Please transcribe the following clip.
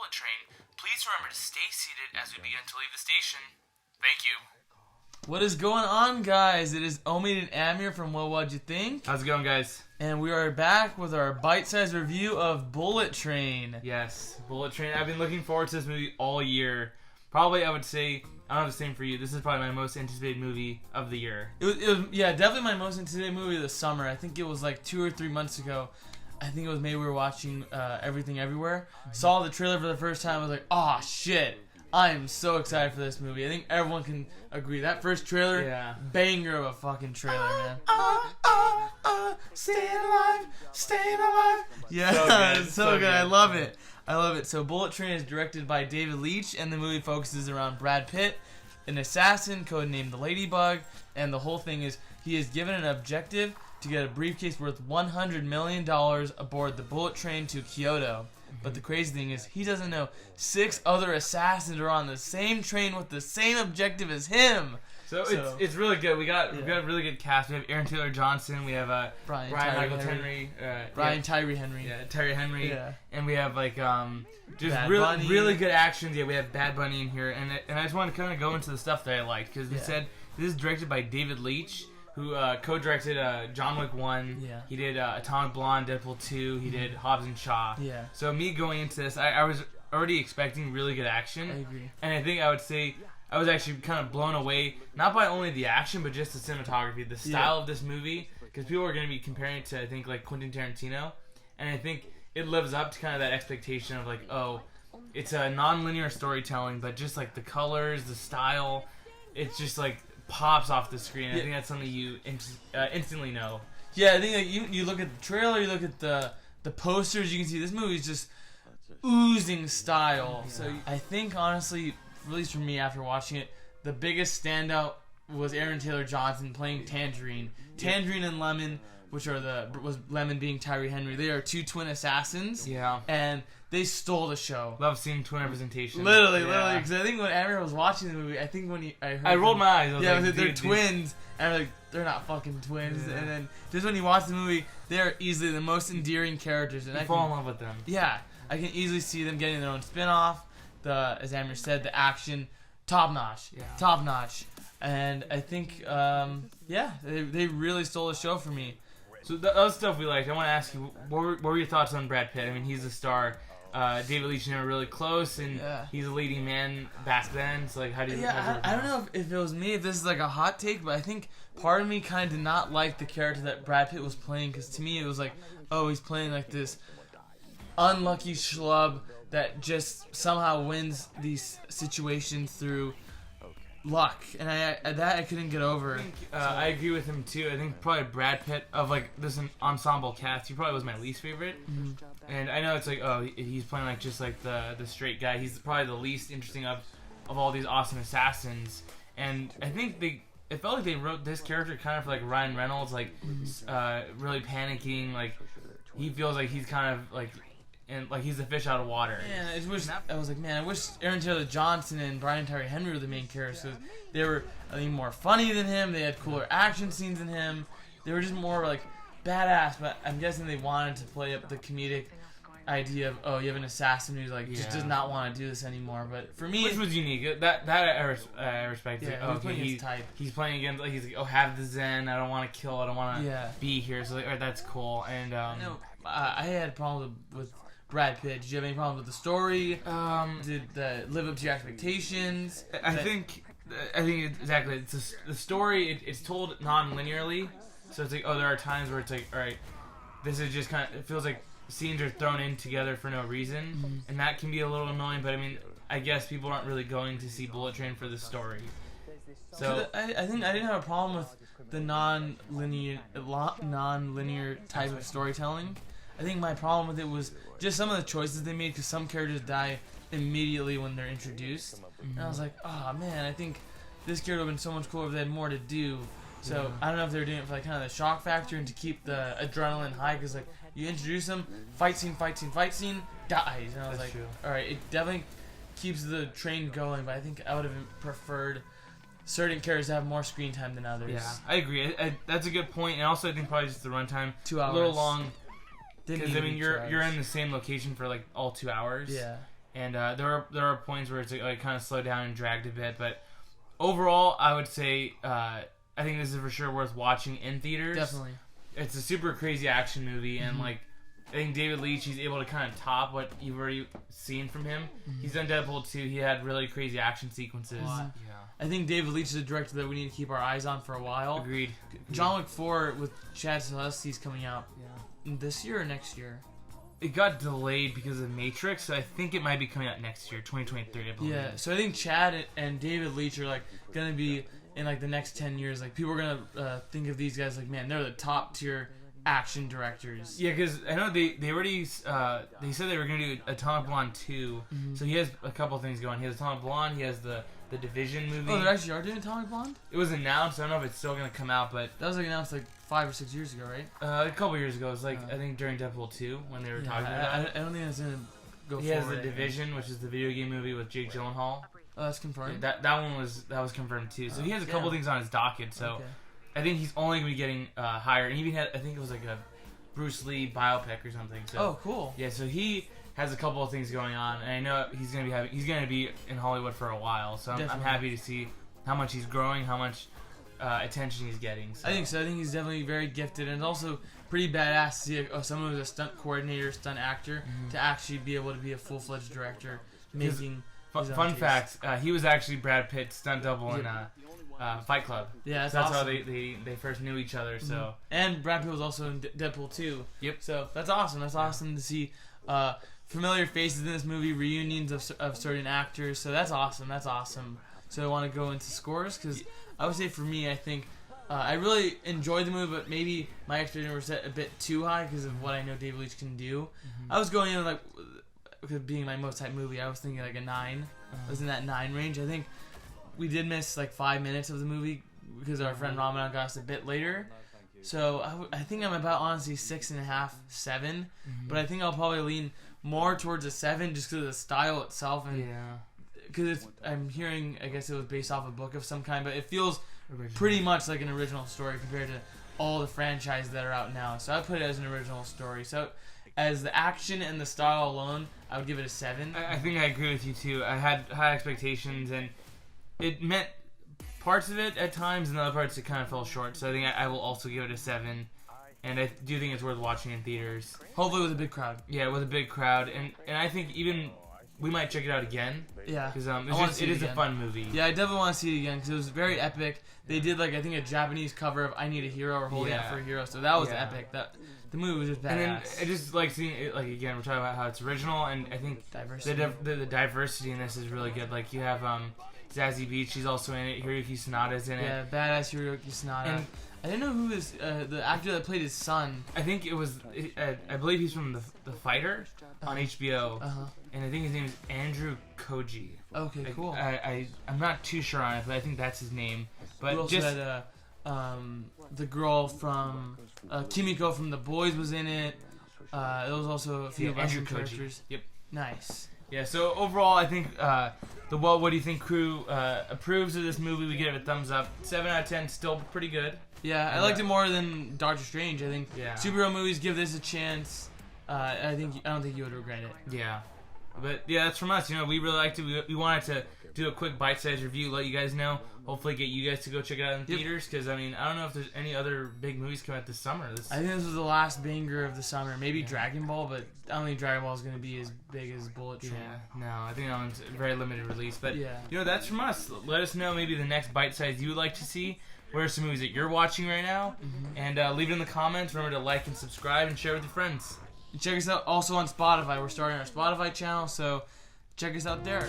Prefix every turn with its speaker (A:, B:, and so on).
A: bullet train. Please remember to stay seated as we begin to leave the station. Thank you.
B: What is going on, guys? It is Omid and Amir from What'd You Think?
A: How's it going, guys?
B: And we are back with our bite-sized review of Bullet Train.
A: Yes, Bullet Train. I've been looking forward to this movie all year. Probably, I would say, I don't know the same for you. This is probably my most anticipated movie of the year.
B: It was yeah, definitely my most anticipated movie of the summer. I think it was like 2 or 3 months ago. I think it was maybe we were watching Everything Everywhere. Saw the trailer for the first time. I was like, oh, shit. I am so excited for this movie. I think everyone can agree. That first trailer, banger of a fucking trailer, man. Staying alive, staying alive. Yeah, it's so good. I love it. I love it. So Bullet Train is directed by David Lietch, and the movie focuses around Brad Pitt, an assassin codenamed the Ladybug, and the whole thing is he is given an objective to get a briefcase worth $100 million aboard the Bullet Train to Kyoto. But the crazy thing is, he doesn't know 6 other assassins are on the same train with the same objective as him.
A: So it's really good. We got a really good cast. We have Aaron Taylor Johnson. We have
B: Brian
A: Michael Henry.
B: Tyree Henry.
A: Yeah, Tyree Henry.
B: Yeah.
A: And we have just
B: Bad
A: really
B: Bunny.
A: good actions. Yeah, we have Bad Bunny in here, and I just want to kind of go into the stuff that I liked because they said this is directed by David Lietch, who co-directed John Wick 1.
B: Yeah.
A: He did Atomic Blonde, Deadpool 2. He did Hobbs and Shaw.
B: Yeah.
A: So me going into this, I was already expecting really good action.
B: I agree.
A: And I think I would say I was actually kind of blown away, not by only the action, but just the cinematography, the style of this movie. Because people are going to be comparing it to, I think, like Quentin Tarantino. And I think it lives up to kind of that expectation of like, oh, it's a non-linear storytelling, but just like the colors, the style, it's just like pops off the screen. I think that's something you instantly know.
B: Yeah, I think like, you look at the trailer, you look at the posters, you can see this movie's just oozing style. Yeah. So I think honestly, at least for me after watching it, the biggest standout was Aaron Taylor Johnson playing Tangerine. Tangerine and Lemon, which are was Lemon being Tyree Henry. They are 2 twin assassins.
A: Yeah.
B: And they stole the show.
A: Love seeing twin representation.
B: Literally. Because I think when Amir was watching the movie, I think when I
A: rolled my eyes. I was like,
B: they're twins, and I'm like, they're not fucking twins. Yeah. And then just when you watch the movie, they're easily the most endearing characters. And
A: I fall in love with them.
B: Yeah, I can easily see them getting their own spin-off. As Amir said, the action, top notch. Yeah. Top notch. And I think, they really stole the show for me.
A: So that was stuff we liked. I want to ask you, what were your thoughts on Brad Pitt? I mean, he's a star. David Lietch and him were really close, and he's a leading man back then. So, like, how do you?
B: I don't know if it was me, if this is like a hot take, but I think part of me kind of did not like the character that Brad Pitt was playing, because to me it was like, oh, he's playing like this unlucky schlub that just somehow wins these situations through luck, and I couldn't get over.
A: I agree with him too. I think probably Brad Pitt of like this ensemble cast, he probably was my least favorite. Mm-hmm. And I know it's like, oh, he's playing like just like the straight guy. He's probably the least interesting of all these awesome assassins. And I think it felt like they wrote this character kind of for like Ryan Reynolds, like really panicking, like he feels like he's kind of like. And like he's a fish out of water.
B: Yeah, I was like, man, I wish Aaron Taylor Johnson and Brian Tyree Henry were the main characters. They were, I think, more funny than him. They had cooler action scenes than him. They were just more like badass. But I'm guessing they wanted to play up the comedic idea of, oh, you have an assassin who's like just does not want to do this anymore. But for me,
A: which was unique. That I respect.
B: Yeah,
A: like, he's playing against like he's like, oh, have the zen. I don't want to kill. I don't want to be here. So like, all right, that's cool. And
B: I had problems with Brad Pitt. Did you have any problems with the story? Did it live up to your expectations?
A: I think exactly. It's the story. It's told non-linearly, so it's like, oh, there are times where it's like, all right, this is just kind of. It feels like scenes are thrown in together for no reason, and that can be a little annoying. But I mean, I guess people aren't really going to see Bullet Train for the story. So
B: I think I didn't have a problem with the non-linear type of storytelling. I think my problem with it was just some of the choices they made, because some characters die immediately when they're introduced. Mm-hmm. And I was like, oh man, I think this character would have been so much cooler if they had more to do. So I don't know if they were doing it for like kind of the shock factor and to keep the adrenaline high, because like you introduce them, fight scene, dies. And I was alright, it definitely keeps the train going, but I think I would have preferred certain characters to have more screen time than others.
A: Yeah, I agree. That's a good point. And also I think probably just the runtime,
B: 2 hours.
A: A little long. Because I mean, you're in the same location for like all 2 hours.
B: Yeah.
A: and there are points where it's like kind of slowed down and dragged a bit, but overall, I would say I think this is for sure worth watching in theaters.
B: Definitely.
A: It's a super crazy action movie, and like I think David Lietch, he's able to kind of top what you've already seen from him. He's done Deadpool 2. He had really crazy action sequences.
B: Yeah. I think David Lietch is a director that we need to keep our eyes on for a while.
A: Agreed.
B: John Wick 4 with Chad Stahelski's coming out this year or next year?
A: It got delayed because of Matrix, so I think it might be coming out next year, 2023, I believe.
B: Yeah, so I think Chad and David Lietch are like going to be in like the next 10 years. Like people are going to think of these guys like, man, they're the top tier action directors.
A: Yeah, because I know they already they said they were going to do Atomic Blonde 2, so he has a couple things going. He has Atomic Blonde, he has the Division movie.
B: Oh, they actually are doing Atomic Blonde?
A: It was announced. I don't know if it's still going to come out, but
B: that was like announced like 5 or 6 years ago, right?
A: A couple years ago. It was like I think during Deadpool 2 when they were talking about it.
B: I don't think that's going to go forward.
A: He has the Division, which is the video game movie with Jake Gyllenhaal.
B: Oh, that's confirmed.
A: That one was confirmed too. So he has a couple things on his docket. So
B: Okay.
A: I think he's only going to be getting higher. And he even had, I think it was like a Bruce Lee biopic or something. So,
B: oh, cool.
A: Yeah, so he has a couple of things going on, and I know he's going to be in Hollywood for a while. So I'm happy to see how much he's growing, how much attention he's getting. So.
B: I think so. I think he's definitely very gifted, and it's also pretty badass to see someone who's a stunt coordinator, stunt actor, to actually be able to be a full-fledged director making.
A: Fun fact: he was actually Brad Pitt's stunt double in Fight Club.
B: Yeah,
A: so that's
B: awesome.
A: how they first knew each other. So
B: and Brad Pitt was also in Deadpool 2.
A: Yep.
B: So that's awesome. That's awesome to see familiar faces in this movie, reunions of certain actors. So that's awesome. That's awesome. So I want to go into scores because I would say for me, I think I really enjoyed the movie, but maybe my expectations were set a bit too high because of what I know David Lietch can do. I was going in like, being my most hyped movie, I was thinking like a 9. I was in that 9 range. I think we did miss like 5 minutes of the movie because our friend Ramadan got us a bit later. So I think I'm about honestly 6.5, 7. But I think I'll probably lean more towards a 7 just because of the style itself. And because I'm hearing, I guess it was based off a book of some kind, but it feels pretty much like an original story compared to all the franchises that are out now. So I put it as an original story. So as the action and the style alone, I would give it a 7.
A: I think I agree with you too. I had high expectations, and it met parts of it at times, and other parts it kind of fell short. So I think I will also give it a 7. And I do think it's worth watching in theaters.
B: Hopefully with a big crowd.
A: Yeah, with a big crowd, and I think even we might check it out again.
B: Yeah,
A: because it is a fun movie.
B: Yeah, I definitely want to see it again because it was very epic. They did like I think a Japanese cover of "I Need a Hero" or "Holding Out for a Hero," so that was epic. The movie was just badass.
A: And then I just like seeing it. Like again, we're talking about how it's original, and I think the diversity in this is really good. Like you have Zazie Beetz, she's also in it. Hiroyuki Sanada's in it.
B: Yeah, badass Hiroyuki Sanada. And I didn't know who is the actor that played his son.
A: I think it was. I believe he's from the Fighter on HBO, and I think his name is Andrew Koji.
B: Okay, cool.
A: I'm not too sure on it, but I think that's his name. But
B: we also had the girl from Kimiko from The Boys was in it. There was also a few Russian characters.
A: Yep.
B: Nice.
A: Yeah. So overall, I think the What Do You Think crew approves of this movie. We give it a thumbs up. 7 out of 10, still pretty good.
B: Yeah, I liked it more than Doctor Strange. I think superhero movies, give this a chance. I don't think you would regret it.
A: Yeah. But yeah, that's from us. You know, we really liked it. We wanted to do a quick bite-sized review, let you guys know. Hopefully, get you guys to go check it out in theaters. Because I mean, I don't know if there's any other big movies coming out this summer.
B: I think this was the last banger of the summer. Maybe Dragon Ball, but I don't think Dragon Ball is going to be as big as Bullet Train.
A: Yeah, no, I think that one's a very limited release. But you know, that's from us. Let us know maybe the next bite-size you would like to see. What are some movies that you're watching right now? And leave it in the comments. Remember to like and subscribe and share with your friends.
B: Check us out also on Spotify. We're starting our Spotify channel, so check us out there.